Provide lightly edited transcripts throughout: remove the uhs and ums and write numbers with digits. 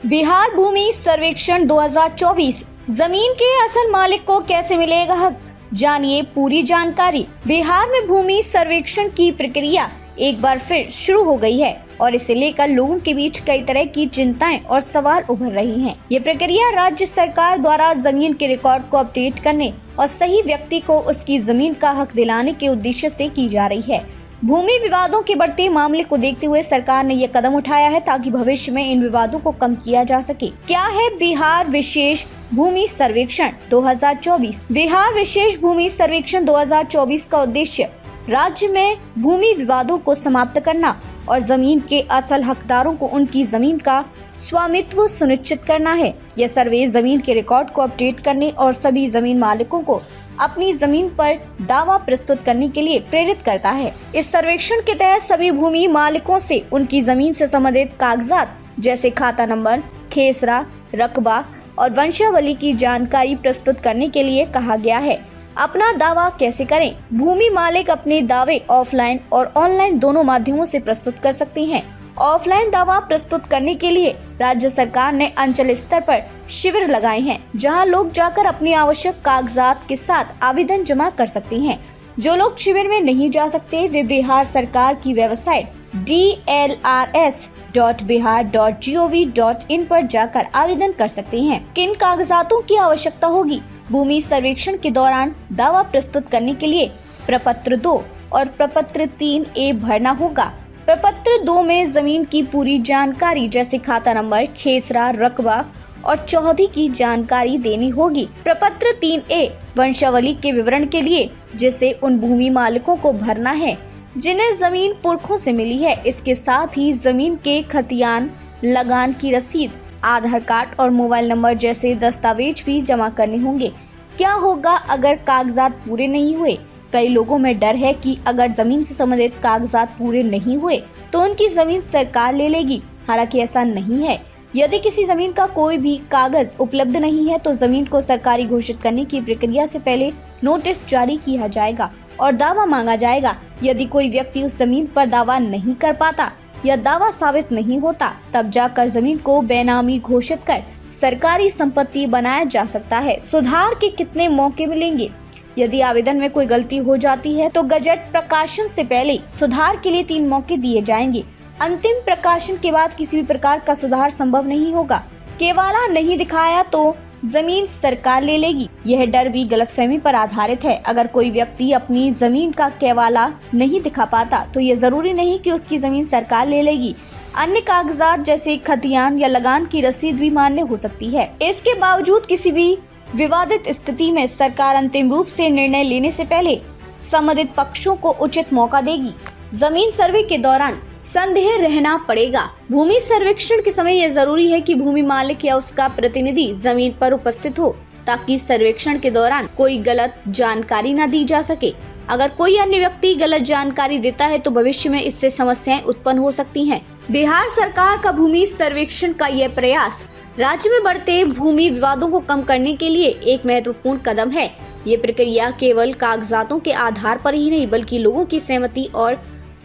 बिहार भूमि सर्वेक्षण 2024 जमीन के असल मालिक को कैसे मिलेगा हक, जानिए पूरी जानकारी। बिहार में भूमि सर्वेक्षण की प्रक्रिया एक बार फिर शुरू हो गई है और इसे लेकर लोगों के बीच कई तरह की चिंताएं और सवाल उभर रही हैं। ये प्रक्रिया राज्य सरकार द्वारा जमीन के रिकॉर्ड को अपडेट करने और सही व्यक्ति को उसकी जमीन का हक दिलाने के उद्देश्य से की जा रही है। भूमि विवादों के बढ़ते मामले को देखते हुए सरकार ने यह कदम उठाया है ताकि भविष्य में इन विवादों को कम किया जा सके। क्या है बिहार विशेष भूमि सर्वेक्षण 2024? बिहार विशेष भूमि सर्वेक्षण 2024 का उद्देश्य राज्य में भूमि विवादों को समाप्त करना और जमीन के असल हकदारों को उनकी जमीन का स्वामित्व सुनिश्चित करना है। यह सर्वे जमीन के रिकॉर्ड को अपडेट करने और सभी जमीन मालिकों को अपनी जमीन पर दावा प्रस्तुत करने के लिए प्रेरित करता है। इस सर्वेक्षण के तहत सभी भूमि मालिकों से उनकी जमीन से संबंधित कागजात जैसे खाता नंबर, खेसरा, रकबा और वंशावली की जानकारी प्रस्तुत करने के लिए कहा गया है। अपना दावा कैसे करें? भूमि मालिक अपने दावे ऑफलाइन और ऑनलाइन दोनों माध्यमों से प्रस्तुत कर सकते हैं। ऑफलाइन दावा प्रस्तुत करने के लिए राज्य सरकार ने अंचल स्तर पर शिविर लगाए हैं, जहां लोग जाकर अपनी आवश्यक कागजात के साथ आवेदन जमा कर सकते हैं। जो लोग शिविर में नहीं जा सकते वे बिहार सरकार की वेबसाइट dlrs.bihar.gov.in पर जाकर आवेदन कर सकते हैं। किन कागजातों की आवश्यकता होगी? भूमि सर्वेक्षण के दौरान दावा प्रस्तुत करने के लिए प्रपत्र 2 और प्रपत्र 3A भरना होगा। प्रपत्र 2 में जमीन की पूरी जानकारी जैसे खाता नंबर, खेसरा, रकबा और चौहदी की जानकारी देनी होगी। प्रपत्र 3A वंशावली के विवरण के लिए जिसे उन भूमि मालिकों को भरना है जिन्हें जमीन पुरखों से मिली है। इसके साथ ही जमीन के खतियान, लगान की रसीद, आधार कार्ड और मोबाइल नंबर जैसे दस्तावेज भी जमा करने होंगे। क्या होगा अगर कागजात पूरे नहीं हुए? कई लोगों में डर है कि अगर जमीन से संबंधित कागजात पूरे नहीं हुए तो उनकी जमीन सरकार ले लेगी। हालांकि ऐसा नहीं है। यदि किसी जमीन का कोई भी कागज उपलब्ध नहीं है तो जमीन को सरकारी घोषित करने की प्रक्रिया से पहले नोटिस जारी किया जाएगा और दावा मांगा जाएगा। यदि कोई व्यक्ति उस जमीन पर दावा नहीं कर पाता या दावा साबित नहीं होता तब जाकर जमीन को बेनामी घोषित कर सरकारी संपत्ति बनाया जा सकता है। सुधार के कितने मौके मिलेंगे? यदि आवेदन में कोई गलती हो जाती है तो गजट प्रकाशन से पहले सुधार के लिए 3 मौके दिए जाएंगे। अंतिम प्रकाशन के बाद किसी भी प्रकार का सुधार संभव नहीं होगा। केवाला नहीं दिखाया तो जमीन सरकार ले लेगी। यह डर भी गलतफहमी पर आधारित है। अगर कोई व्यक्ति अपनी जमीन का केवाला नहीं दिखा पाता तो ये जरूरी नहीं कि उसकी जमीन सरकार ले लेगी। अन्य कागजात जैसे खतियान या लगान की रसीद भी मान्य हो सकती है। इसके बावजूद किसी भी विवादित स्थिति में सरकार अंतिम रूप से निर्णय लेने से पहले संबंधित पक्षों को उचित मौका देगी। जमीन सर्वे के दौरान संदेह रहना पड़ेगा। भूमि सर्वेक्षण के समय यह जरूरी है कि भूमि मालिक या उसका प्रतिनिधि जमीन पर उपस्थित हो ताकि सर्वेक्षण के दौरान कोई गलत जानकारी न दी जा सके। अगर कोई अन्य व्यक्ति गलत जानकारी देता है तो भविष्य में इससे समस्याएं उत्पन्न हो सकती हैं। बिहार सरकार का भूमि सर्वेक्षण का यह प्रयास राज्य में बढ़ते भूमि विवादों को कम करने के लिए एक महत्वपूर्ण कदम है। ये प्रक्रिया केवल कागजातों के आधार पर ही नहीं बल्कि लोगों की सहमति और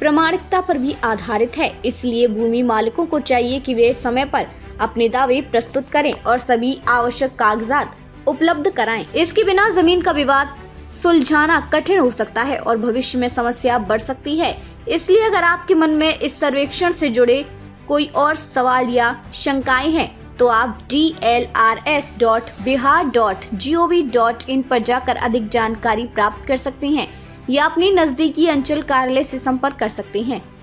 प्रामाणिकता पर भी आधारित है। इसलिए भूमि मालिकों को चाहिए कि वे समय पर अपने दावे प्रस्तुत करें और सभी आवश्यक कागजात उपलब्ध कराएं। इसके बिना जमीन का विवाद सुलझाना कठिन हो सकता है और भविष्य में समस्या बढ़ सकती है। इसलिए अगर आपके मन में इस सर्वेक्षण से जुड़े कोई और सवाल या शंकाएं हैं तो आप dlrs.bihar.gov.in पर जाकर अधिक जानकारी प्राप्त कर सकते हैं या अपनी नजदीकी अंचल कार्यालय से संपर्क कर सकते हैं।